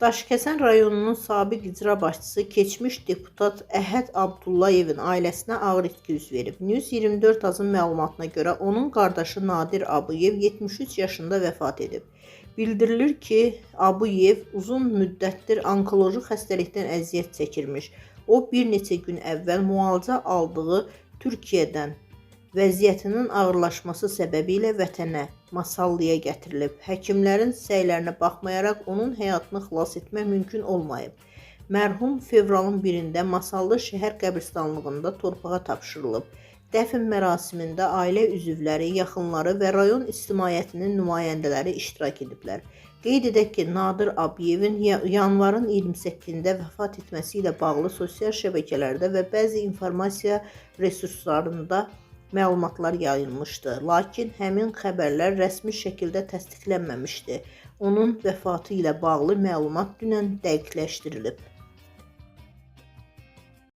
Daşkəsən rayonunun sabiq icra başçısı keçmiş deputat Əhəd Abdullayevin ailəsinə ağır itki üz verib. News 24 azın məlumatına görə onun qardaşı Nadir Abuyev 73 yaşında vəfat edib. Bildirilir ki, Abuyev uzun müddətdir onkoloji xəstəlikdən əziyyət çəkirmiş. O, bir neçə gün əvvəl müalicə aldığı Türkiyədən vəziyyətinin ağırlaşması səbəbilə vətənə, Masallıya gətirilib. Həkimlərin səylərinə baxmayaraq onun həyatını xilas etmək mümkün olmayıb. Mərhum fevralın 1-də Masallı şəhər qəbirstanlığında torpağa tapşırılıb. Dəfn mərasimində ailə üzvləri, yaxınları və rayon ictimaiyyətinin nümayəndələri iştirak ediblər. Qeyd edək ki, Nadir Abuyevin yanvarın 28-də vəfat etməsi ilə bağlı sosial şəbəkələrdə və bəzi informasiya resurslarında məlumatlar yayılmışdı. Lakin həmin xəbərlər rəsmi şəkildə təsdiqlənməmişdi. Onun vəfatı ilə bağlı məlumat dünən dəqiqləşdirilib.